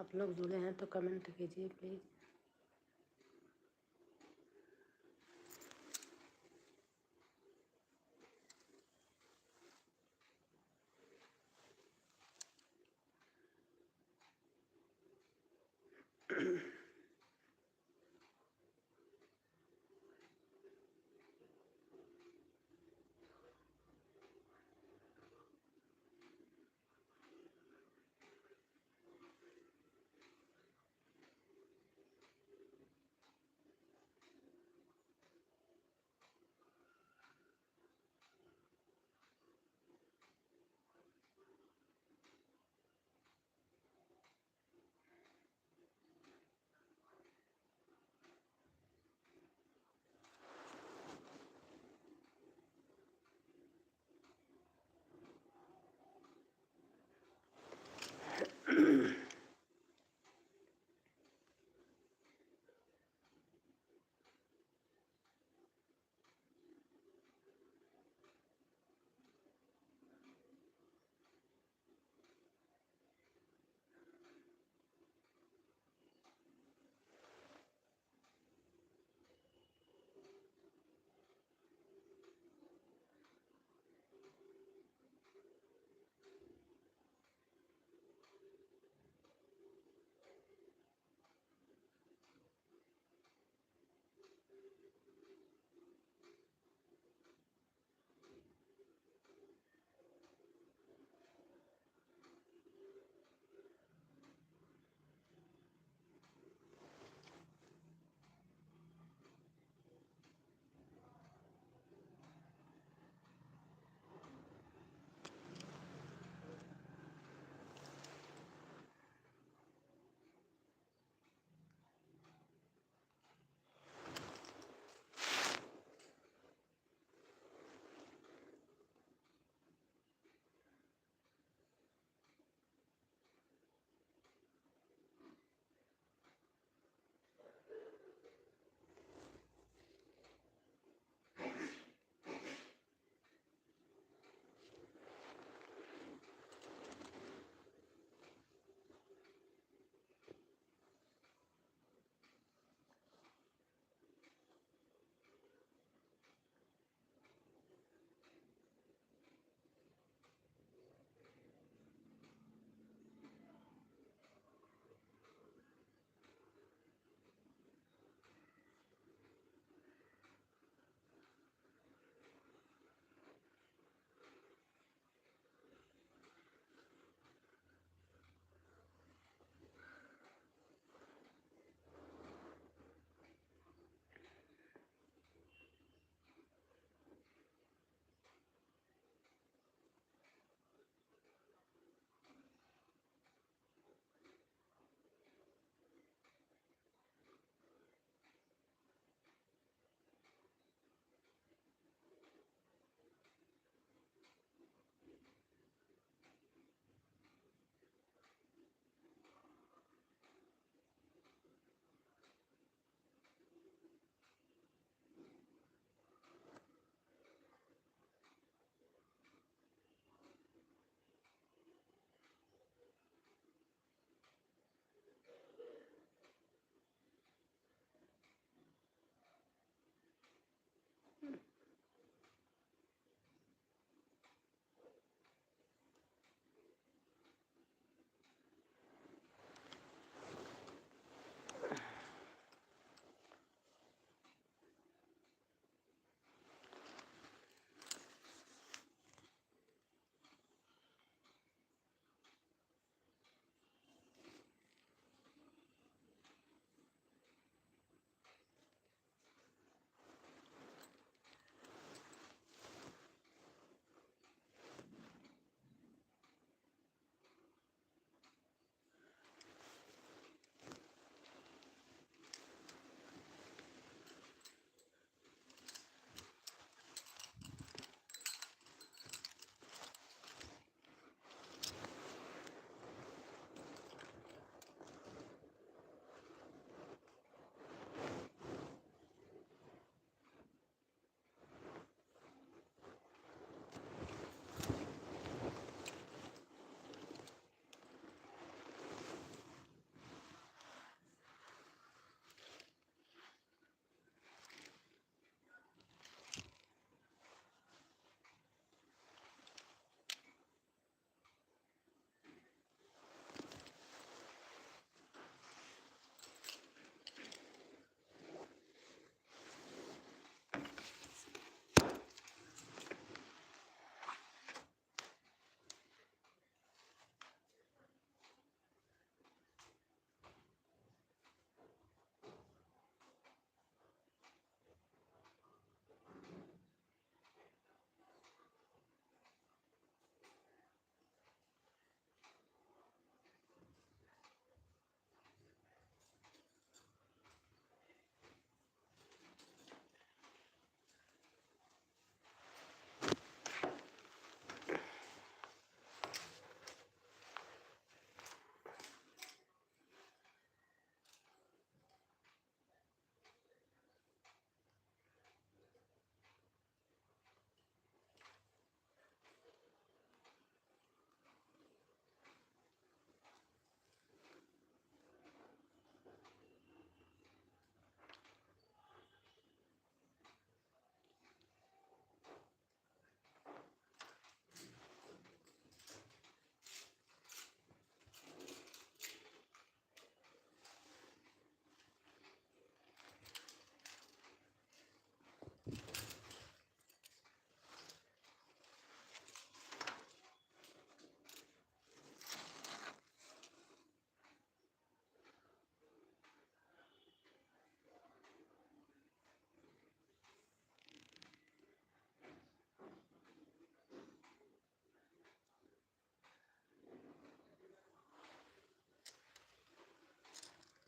आप लोग जुड़े हैं तो कमेंट कीजिए प्लीज़।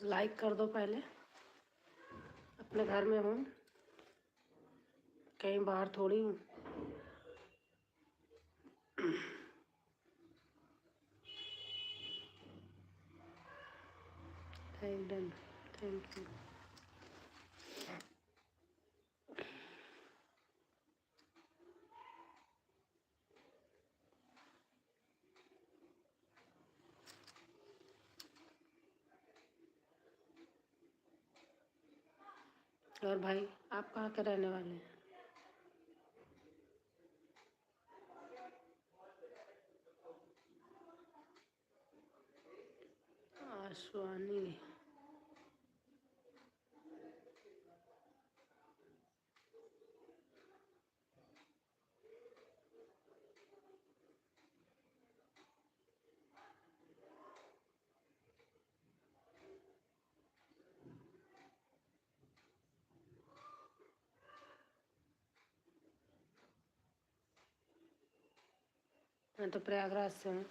लाइक कर दो पहले। अपने घर में हूँ, कहीं बाहर थोड़ी हूँ। Done, thank you. और भाई, आप कहाँ के रहने वाले हैं? आशवानी। मैं तो प्रयागराज से हूँ।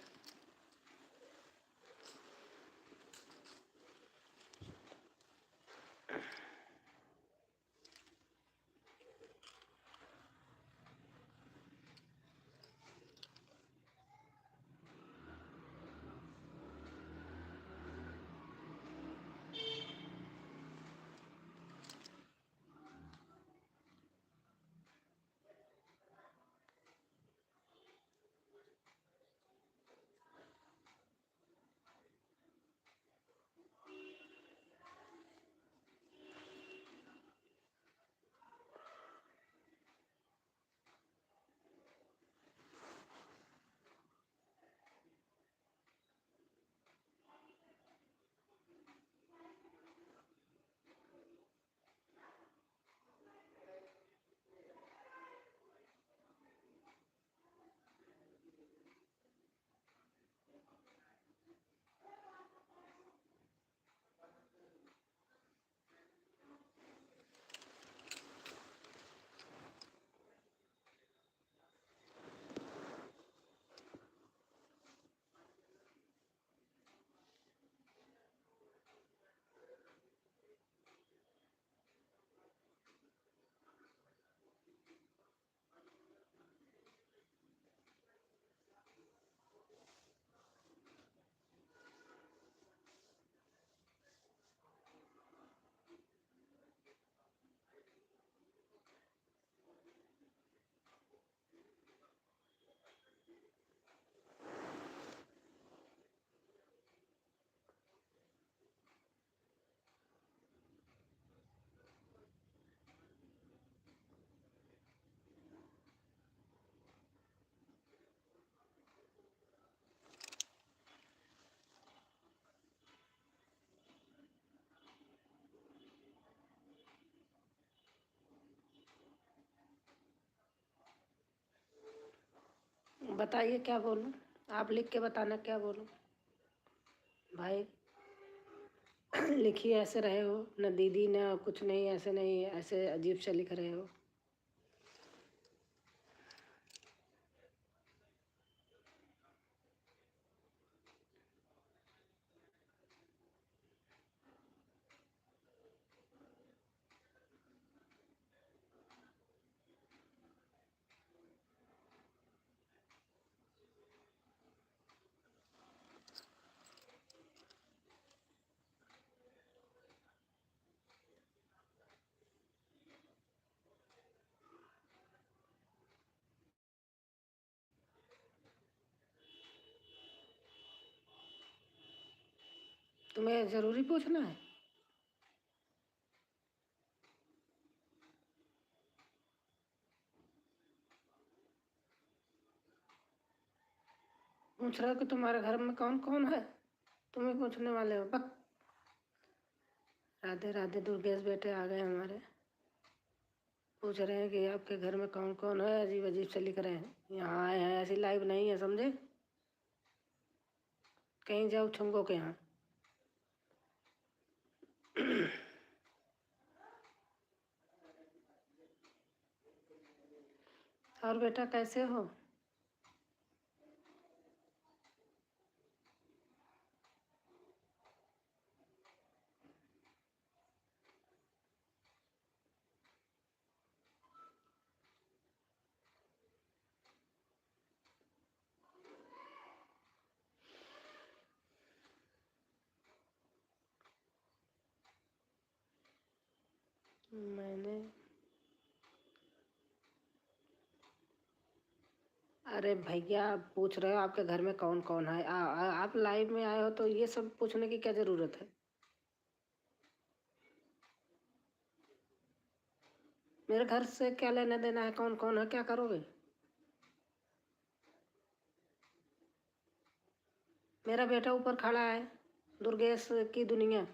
बताइए क्या बोलूं? आप लिख के बताना क्या बोलूं। भाई लिखिए, ऐसे रहे हो न दीदी न कुछ नहीं, ऐसे नहीं, ऐसे अजीब से लिख रहे हो। तुम्हें ज़रूरी पूछना है? पूछ रहे हो कि तुम्हारे घर में कौन कौन है? तुम ही पूछने वाले हो? बक। राधे राधे, दुर्गेश बेटे आ गए हमारे। पूछ रहे हैं कि आपके घर में कौन कौन है, अजीब अजीब से लिख रहे हैं। यहाँ आए हैं, ऐसी लाइव नहीं है, समझे? कहीं जाओ छुंगो के यहाँ। और बेटा कैसे हो? मैंने अरे भैया, आप पूछ रहे हो आपके घर में कौन कौन है? आप लाइव में आए हो तो ये सब पूछने की क्या जरूरत है? मेरे घर से क्या लेना देना है? कौन कौन है, क्या करोगे? मेरा बेटा ऊपर खड़ा है, दुर्गेश की दुनिया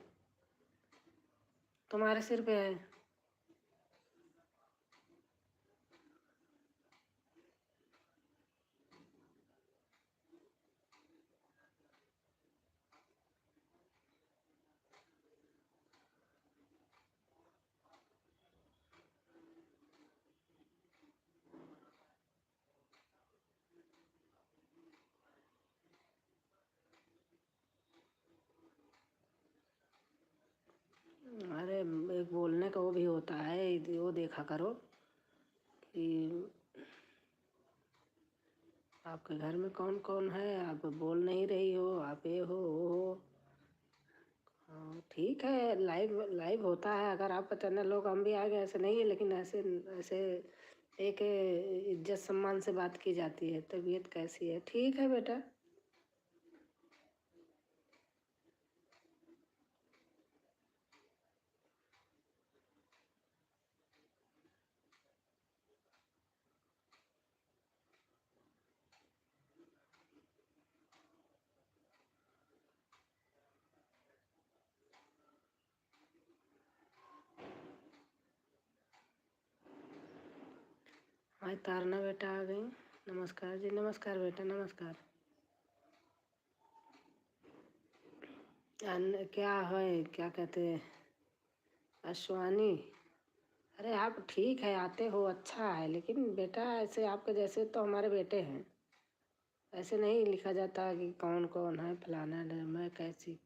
तुम्हारे सिर पे है। अरे एक बोलने का वो भी होता है, वो देखा करो कि आपके घर में कौन कौन है। आप बोल नहीं रही हो, आप ये हो वो हो। हाँ ठीक है, लाइव लाइव होता है। अगर आपका चैनल लोग हम भी आ गए, ऐसे नहीं है, लेकिन ऐसे ऐसे एक इज्जत सम्मान से बात की जाती है। तबीयत कैसी है? ठीक है बेटा। हाँ तारना बेटा आ गई। नमस्कार जी, नमस्कार बेटा, नमस्कार। क्या है, क्या कहते हैं? अश्वानी। अरे आप ठीक है, आते हो अच्छा है, लेकिन बेटा ऐसे आपके जैसे तो हमारे बेटे हैं। ऐसे नहीं लिखा जाता कि कौन कौन है, फलाना मैं कैसी।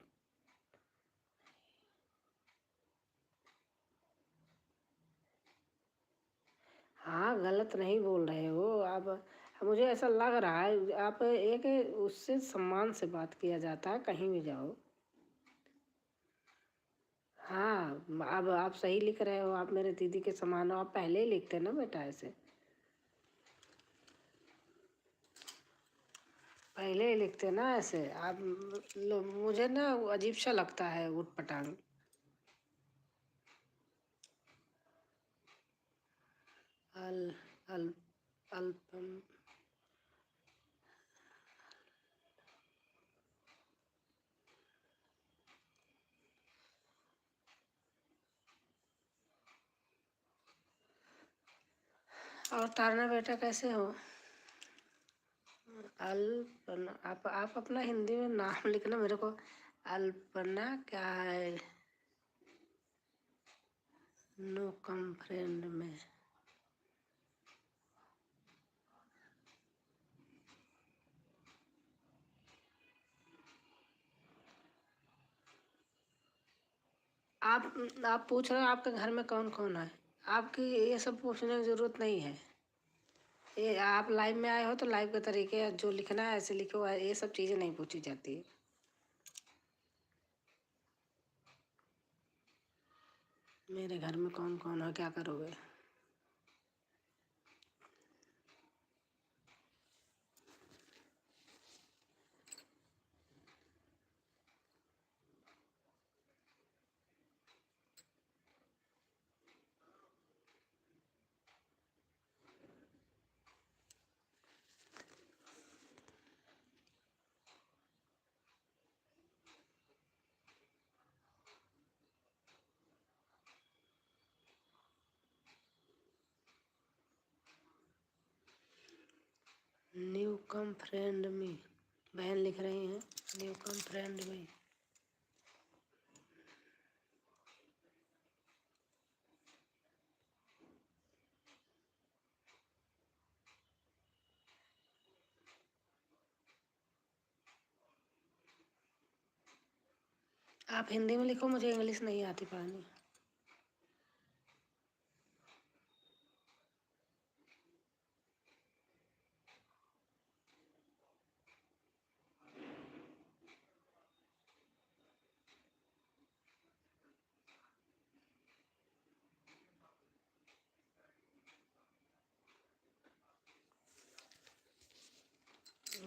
हाँ गलत नहीं बोल रहे हो आप। मुझे ऐसा लग रहा है आप एक उससे सम्मान से बात किया जाता है कहीं भी जाओ। हाँ अब आप सही लिख रहे हो, आप मेरे दीदी के समान हो। आप पहले ही लिखते ना बेटा ऐसे, पहले ही लिखते ना ऐसे आप। मुझे ना अजीब सा लगता है उठ पटांग। अल अल अल्पम। और तारना बेटा कैसे हो? अल्पना, आप अपना हिंदी में नाम लिखना मेरे को। अल्पना क्या है? नो कम फ्रेंड में। आप पूछ रहे हो आपके घर में कौन कौन है? आपकी ये सब पूछने की जरूरत नहीं है। ये आप लाइव में आए हो तो लाइव के तरीके जो लिखना है ऐसे लिखो, ये सब चीज़ें नहीं पूछी जाती। मेरे घर में कौन कौन है, क्या करोगे? न्यू कम फ्रेंड में, बहन लिख रही हैं न्यू कम फ्रेंड में। आप हिंदी में लिखो, मुझे इंग्लिश नहीं आती पढ़नी।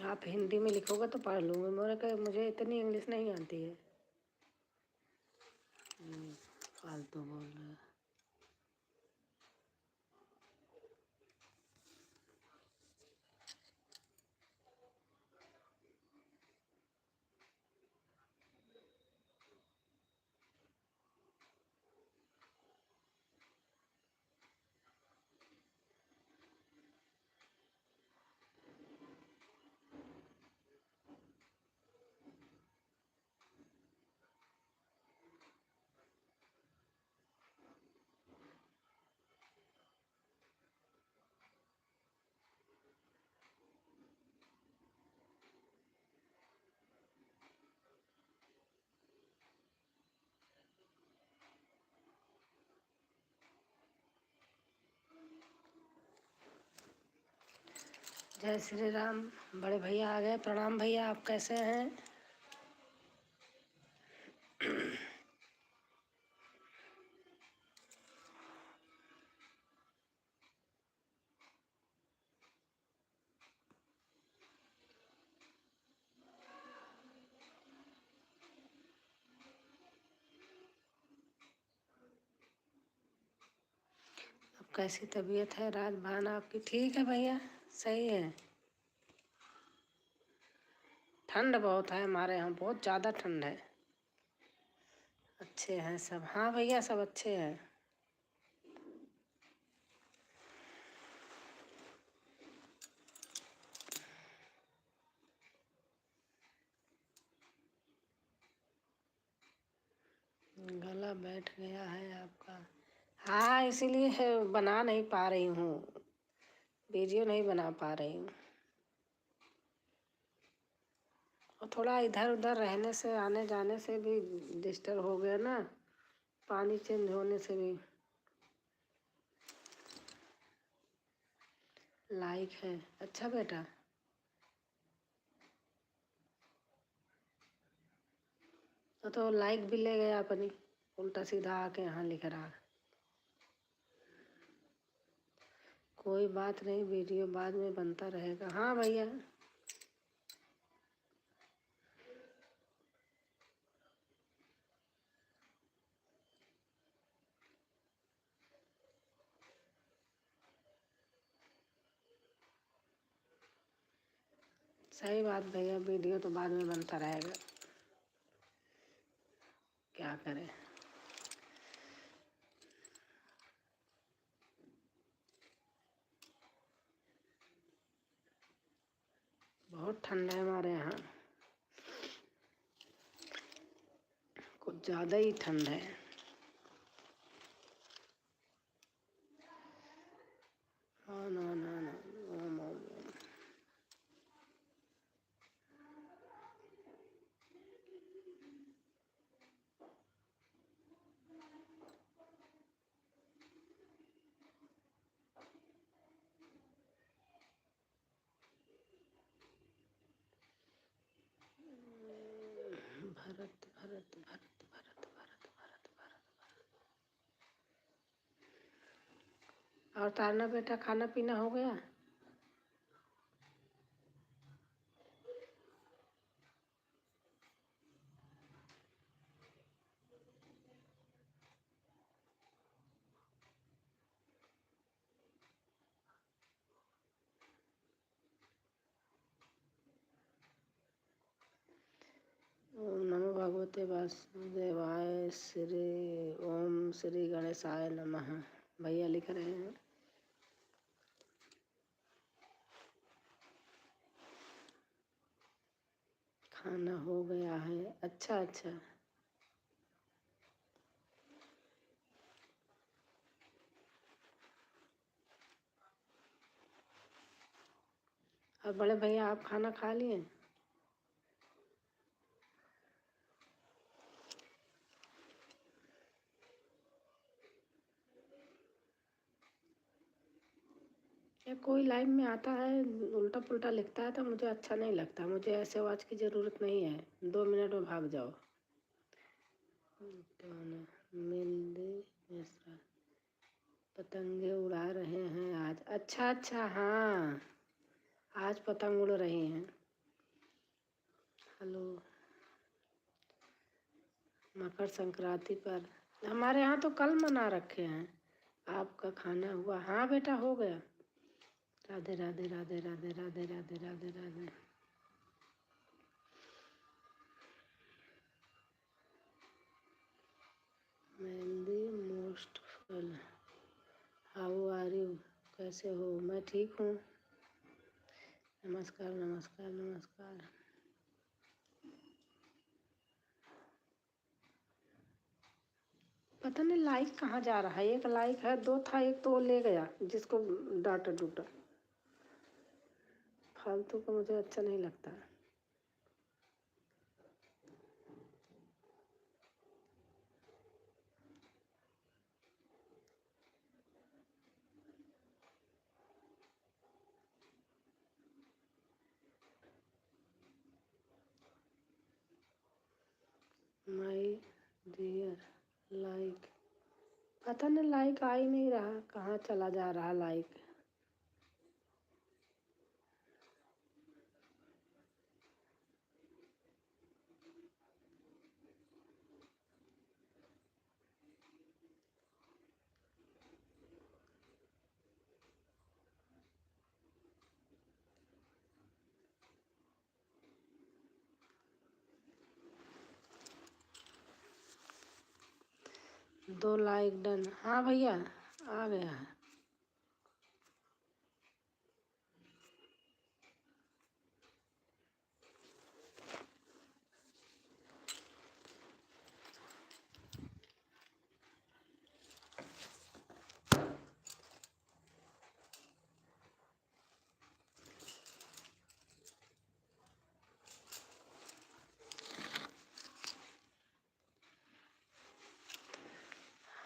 आप हिंदी में लिखोगे तो पढ़ लूँगी, मुझे इतनी इंग्लिश नहीं आती है। फालतू बोल रहे हैं। जय श्री राम। बड़े भैया आ गए। प्रणाम भैया, आप कैसे हैं? अब कैसी तबीयत है राजभान आपकी? ठीक है भैया, सही है। ठंड बहुत है हमारे यहाँ, बहुत ज़्यादा ठंड है। अच्छे हैं सब। हाँ भैया, सब अच्छे हैं। गला बैठ गया है आपका? हाँ, इसीलिए बना नहीं पा रही हूँ, वीडियो नहीं बना पा रही हूँ। और थोड़ा इधर उधर रहने से, आने जाने से भी डिस्टर्ब हो गया ना, पानी चेंज होने से भी। लाइक है? अच्छा बेटा, तो लाइक भी ले गया अपनी, उल्टा सीधा आके यहाँ लिख रहा। कोई बात नहीं, वीडियो बाद में बनता रहेगा। हाँ भैया, सही बात भैया, वीडियो तो बाद में बनता रहेगा, क्या करें। बहुत ठंड है हमारे यहाँ, कुछ ज़्यादा ही ठंड है। ना ना ना, ओम ओम ओम। भरत भरत भरत भरत भरत भरत भरत। और तारना बेटा, खाना पीना हो गया? ओम नमो भगवते वासुदेवाय। ओम श्री गणेशाय नमः। भैया लिख रहे हैं। खाना हो गया है? अच्छा अच्छा। और बड़े भैया, आप खाना खा लिए? या कोई लाइव में आता है उल्टा पुल्टा लिखता है तो मुझे अच्छा नहीं लगता। मुझे ऐसे आवाज़ की ज़रूरत नहीं है, 2 मिनट में भाग जाओ। मिस्रा, पतंगे उड़ा रहे हैं आज? अच्छा अच्छा, हाँ, आज पतंग उड़ रही हैं। हेलो। मकर संक्रांति पर हमारे यहाँ तो कल मना रखे हैं। आपका खाना हुआ? हाँ बेटा हो गया। Radhe Radhe Radhe Radhe Radhe Radhe Radhe Radhe. Mehndi most full. How are you? कैसे हो? मैं ठीक हूँ। नमस्कार नमस्कार नमस्कार। पता नहीं लाइक कहाँ जा रहा है। एक लाइक है, दो था, एक तो वो ले गया जिसको डाटा डूटा। फालतू का मुझे अच्छा नहीं लगता। My dear like. पता नहीं लाइक आ ही नहीं रहा, कहाँ चला जा रहा लाइक। दो लाइक डन। हाँ भैया आ गया है।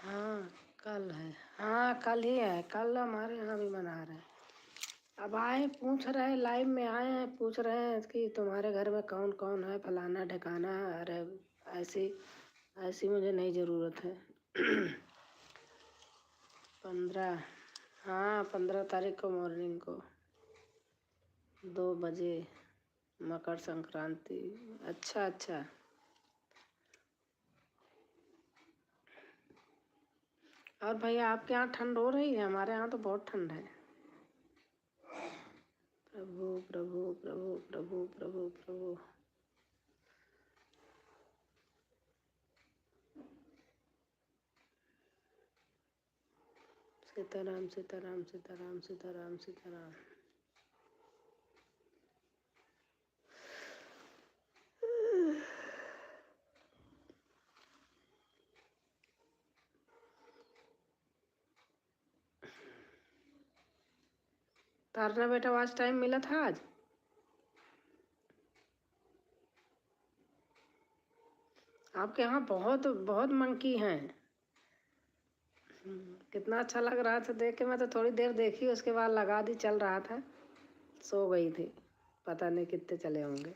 हाँ कल है। हाँ कल ही है, कल हमारे यहाँ भी मना रहे हैं। अब आए पूछ रहे हैं, लाइव में आए हैं, पूछ रहे हैं कि तुम्हारे घर में कौन कौन है, फलाना ठिकाना। अरे ऐसी ऐसी मुझे नहीं ज़रूरत है। 15। हाँ 15 तारीख को मॉर्निंग को 2 बजे मकर संक्रांति। अच्छा अच्छा। और भैया आपके यहाँ ठंड हो रही है? हमारे यहाँ तो बहुत ठंड है। प्रभु प्रभु प्रभु प्रभु प्रभु प्रभु। सीताराम सीताराम सीताराम सीताराम सीताराम। तारना बेटा आज टाइम मिला था आज? आपके यहाँ बहुत बहुत मंकी हैं। कितना अच्छा लग रहा था देख के। मैं तो थोड़ी देर देखी, उसके बाद लगा दी, चल रहा था, सो गई थी। पता नहीं कितने चले होंगे।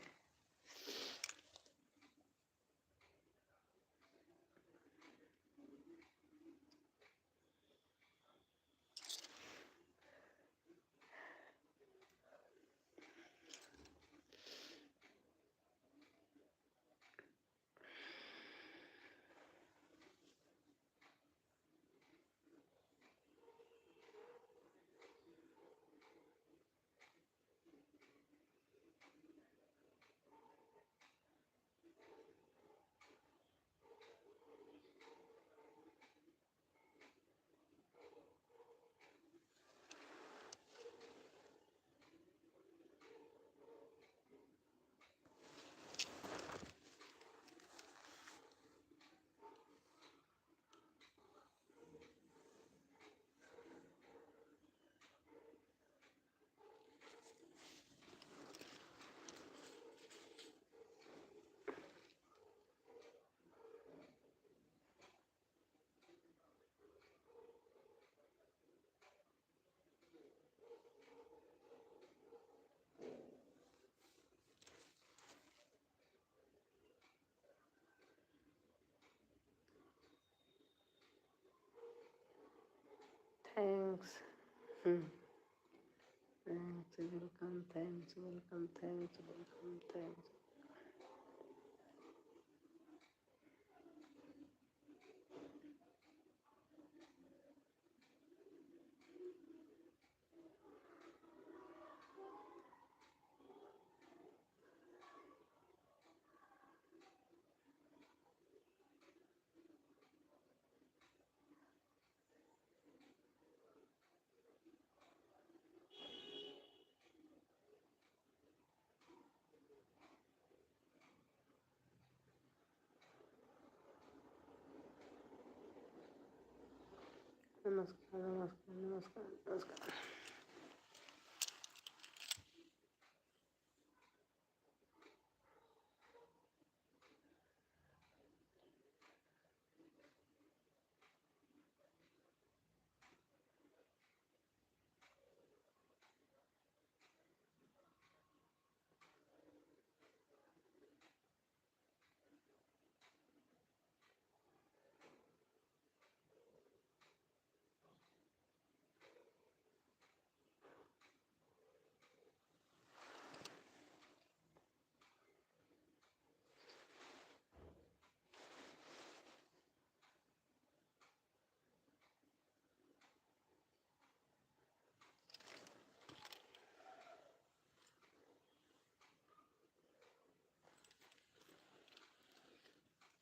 Thanks. Thanks welcome thanks welcome thanks welcome thanks. नमस्कार नमस्कार नमस्कार नमस्कार।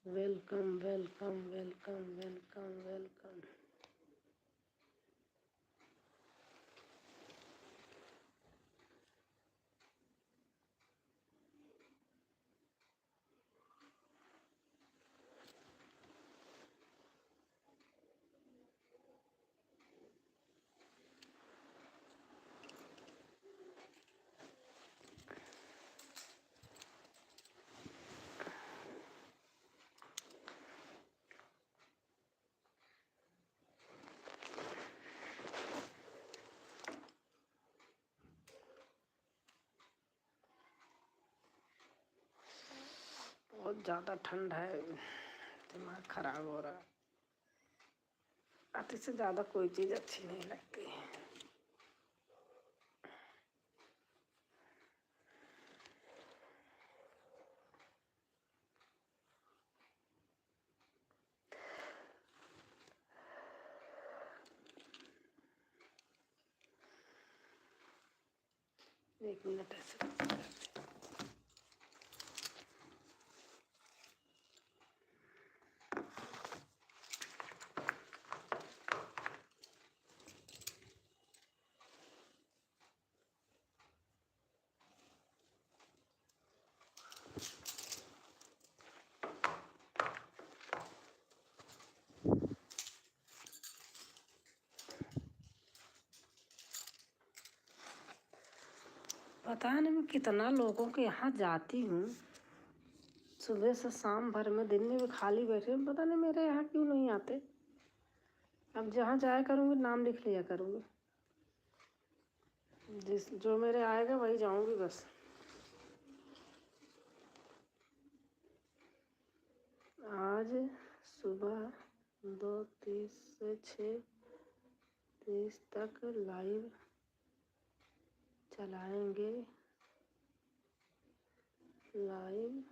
Welcome welcome welcome welcome welcome. बहुत ज़्यादा ठंड है, दिमाग खराब हो रहा है। अति से ज़्यादा कोई चीज़ अच्छी नहीं लगती है। एक मिनट ऐसे पता नहीं मैं कितना लोगों के यहाँ जाती हूँ, सुबह से शाम भर में, दिन में भी खाली बैठे, पता नहीं मेरे यहाँ क्यों नहीं आते। अब जहाँ जाया करूँगी नाम लिख लिया करूँगी, जो मेरे आएगा वही जाऊँगी बस। आज सुबह 2:30 से 6:30 तक लाइव चलाएंगे। लाइव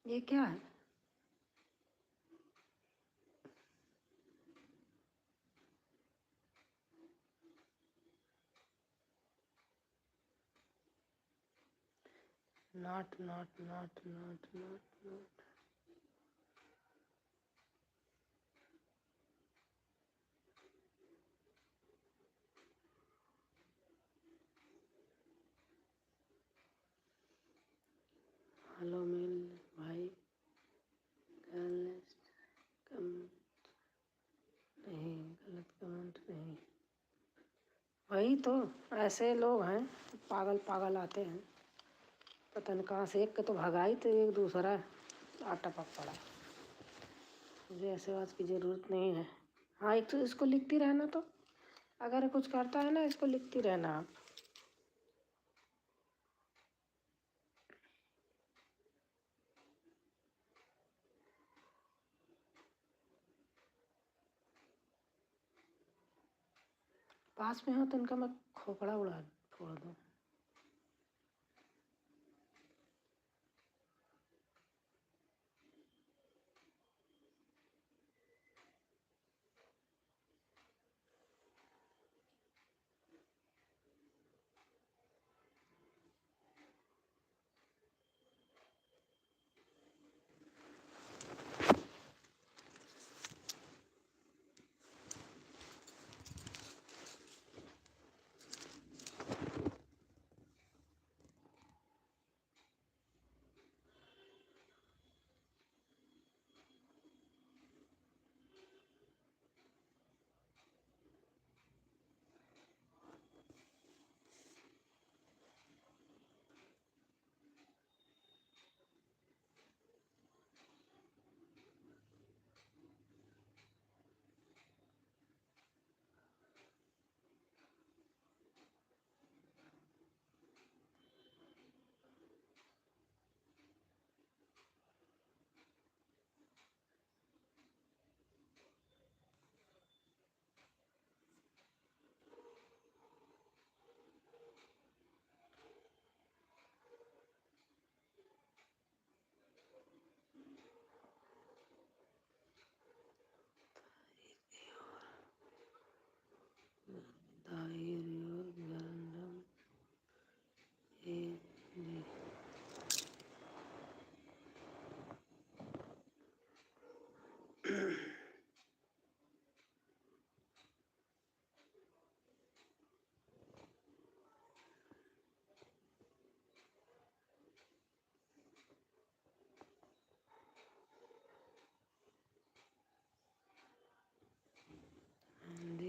ये क्या है? Not not not not not not. Hello मेल भाई, गलत नहीं, गलत कमेंट नहीं। वही तो, ऐसे लोग हैं पागल पागल आते हैं, पता नहीं कहाँ से। एक के तो भगाई तो एक दूसरा आटा पक पड़ा। मुझे ऐसे बात की ज़रूरत नहीं है। हाँ, एक तो इसको लिखती रहना, तो अगर कुछ करता है ना इसको लिखती रहना आप। पास में हो तो उनका मैं खोपड़ा उड़ा फोड़ दूँ।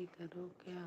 ही करो क्या।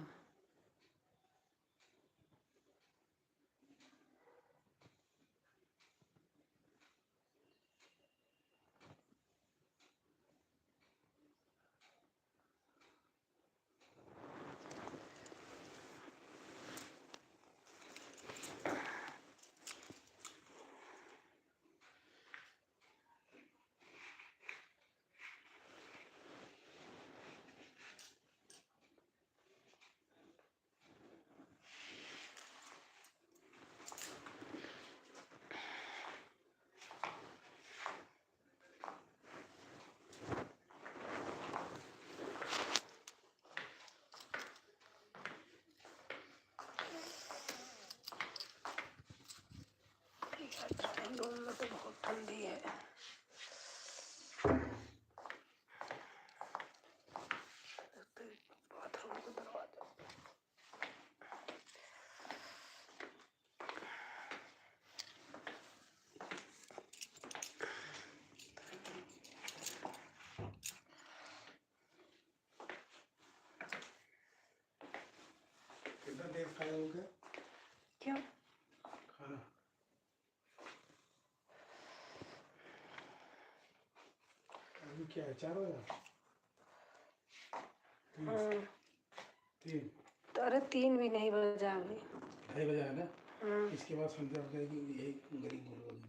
ड्राइंग रूम में तो बहुत ठंडी है। बाथरूम का दरवाजा कितना देर खाया हो गया? क्यों? खाना अभी क्या है? 4 बजा? हाँ, 3 अरे 3 भी नहीं बजा अभी। 2:30 बजा है ना? हाँ, इसके बाद संध्या हो जाएगी। यही गरीब बोल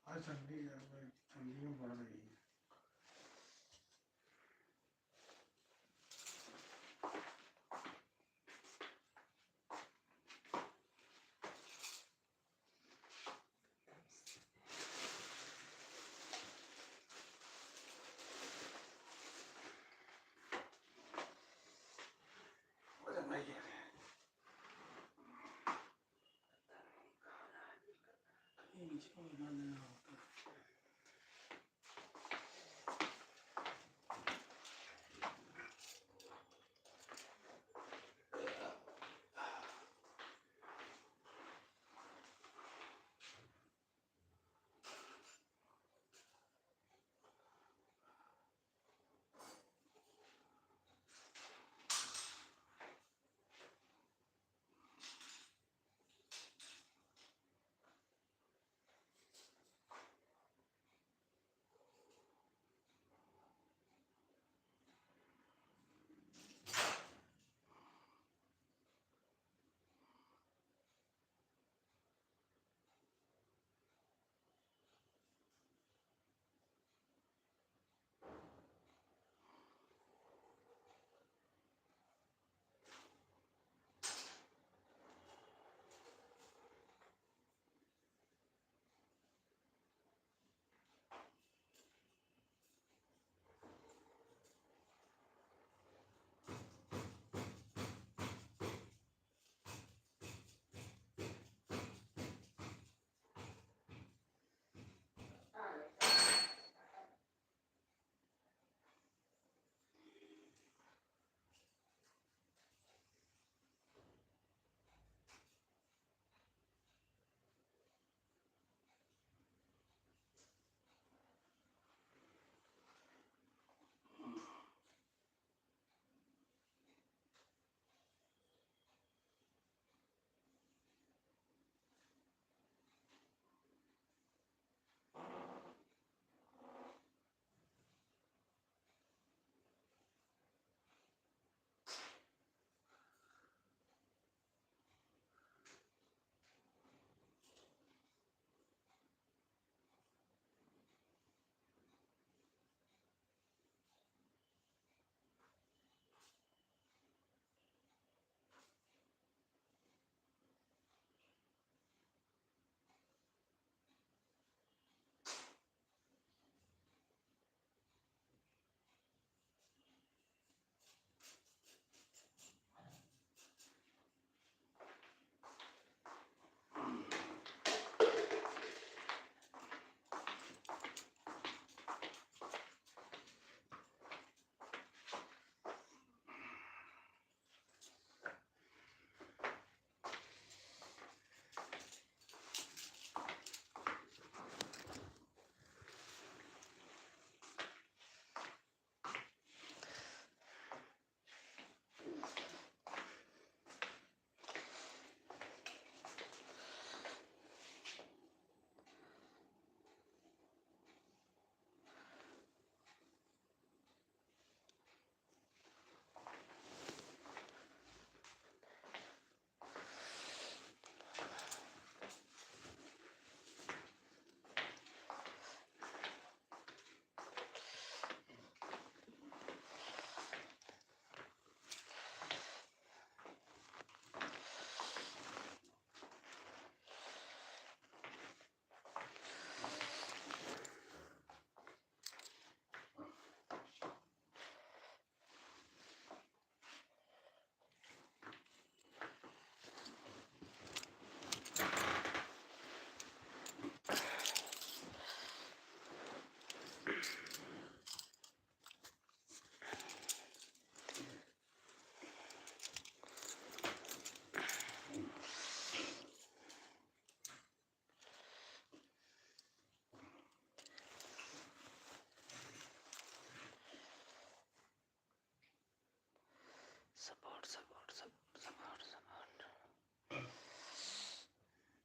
आज ठंडी में बढ़ रही है।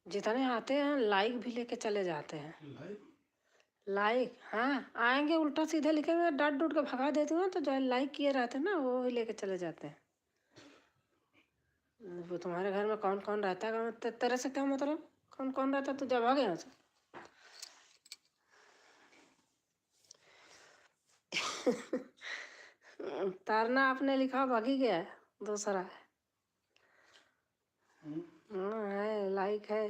जितने आते हैं लाइक भी लेके चले जाते हैं। लाइव लाइक, हाँ, आएंगे उल्टा सीधे लिखेंगे, डांट डूट के भगा देती हूँ, तो जो लाइक किए रहते हैं ना वो ही लेके चले जाते हैं। वो तुम्हारे घर में कौन कौन रहता है, तेरे से क्या मतलब, कौन कौन रहता है, तू जब भागे यहाँ से। तारना आपने लिखा भागी गया है, दूसरा है। हाँ है, लाइक है।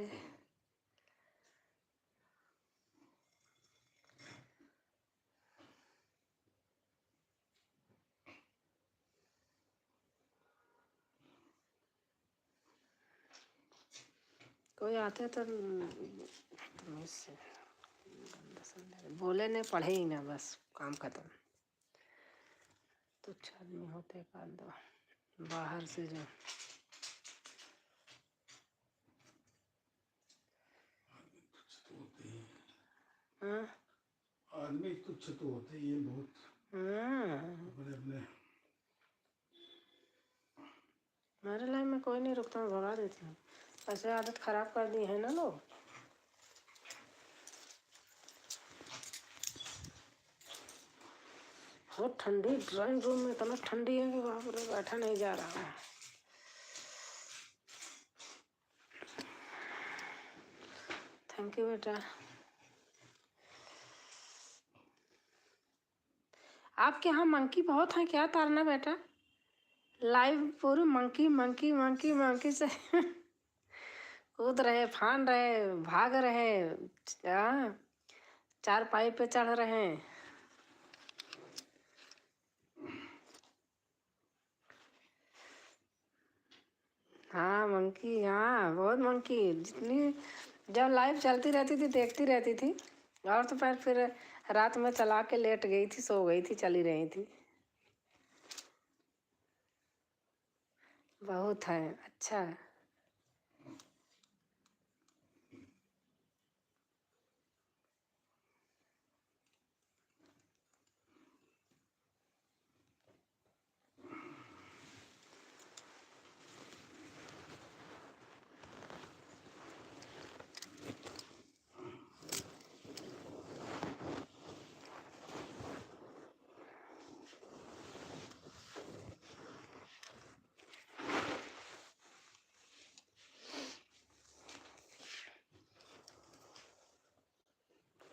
कोई आते तो इससे बोले नहीं, पढ़े ही ना, बस काम खत्म। तुच्छ आदमी होते का दो बाहर से जो। हाँ आदमी तुच्छ तो होते ही है बहुत, अपने अपने। मेरे लाइन में कोई नहीं रुकता, मैं भगा देती हूँ। ऐसे आदत खराब कर दी है ना लोग। बहुत ठंडी, ड्राइंग रूम में इतना ठंडी है कि वहाँ पर बैठा नहीं जा रहा है। थैंक यू बेटा। आपके यहाँ मंकी बहुत हैं क्या तारना बेटा? लाइव पूरी मंकी मंकी मंकी मंकी से कूद रहे, फान रहे, भाग रहे, चार पाई पे चढ़ रहे हैं। हाँ मंकी, हाँ बहुत मंकी। जितनी जब लाइव चलती रहती थी देखती रहती थी, और तो फिर रात में चला के लेट गई थी, सो गई थी, चली रही थी। बहुत है, अच्छा है।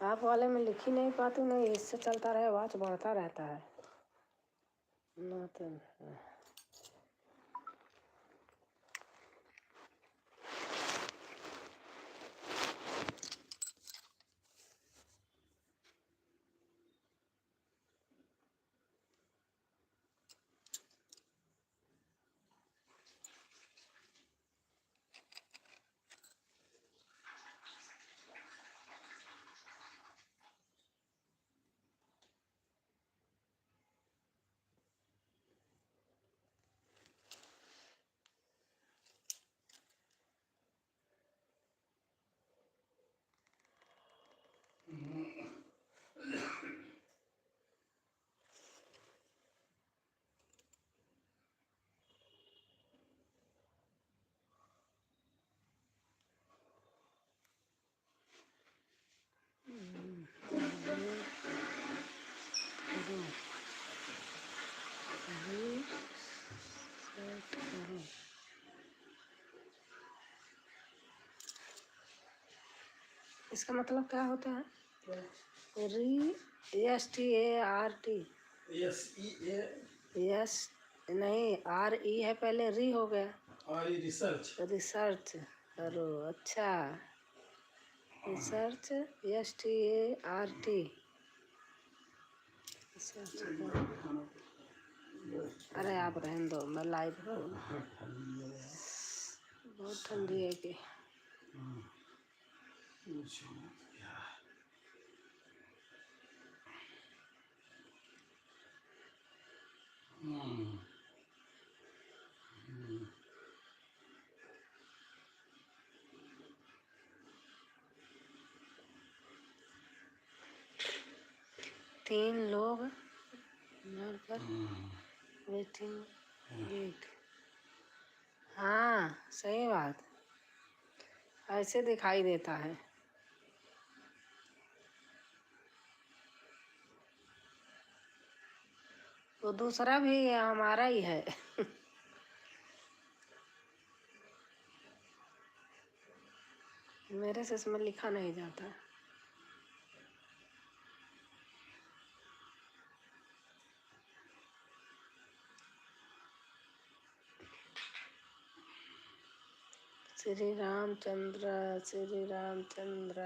आप वाले में लिख ही नहीं पाती, नहीं इससे चलता रहे, आवाज बढ़ता रहता है ना तो। इसका मतलब क्या होता है? RESTART। यस, नहीं RE है पहले, री हो गया। रिसर्च। रिसर्च करो, अच्छा। Research START। अरे आप रहने दो, मैं लाइव हूँ। बहुत ठंडी है कि तीन लोग पर वेटिंग वेट। हाँ सही बात। ऐसे दिखाई देता है। वो दूसरा भी हमारा ही है। मेरे से इसमें लिखा नहीं जाता। श्री रामचंद्र, श्री रामचंद्र।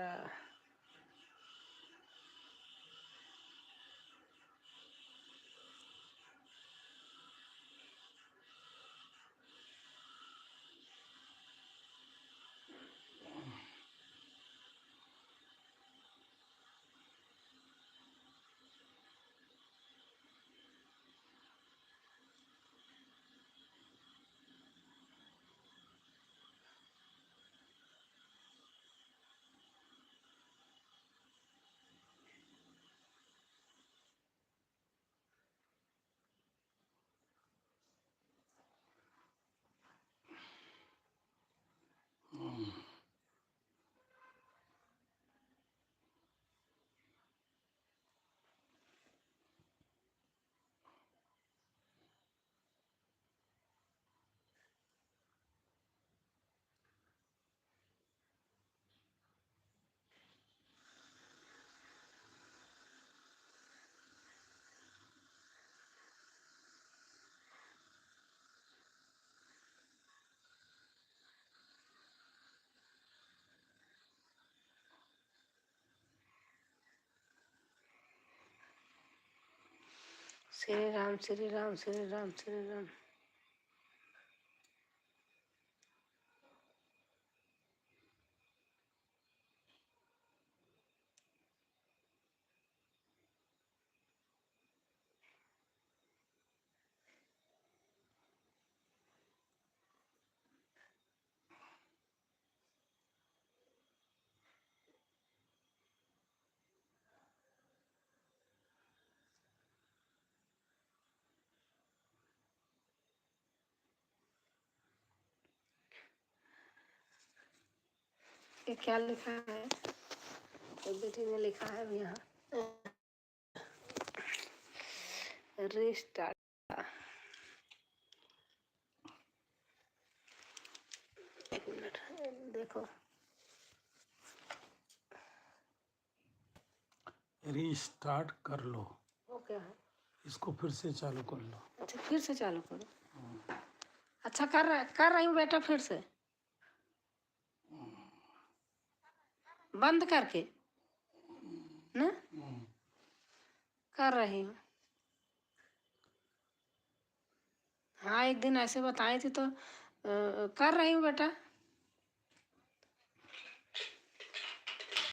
श्री राम, श्री राम, श्री राम, श्री राम। ये क्या लिखा है? तो बेटी ने लिखा है अभी यहाँ, रिस्टार्ट। एक मिनट देखो, रीस्टार्ट कर लो। वो क्या है? इसको फिर से चालू कर लो। अच्छा, फिर से चालू करो। अच्छा, कर रही हूँ बेटा, फिर से बंद करके ना कर रही हूँ। हाँ, एक दिन ऐसे बताई थी तो कर रही हूँ बेटा।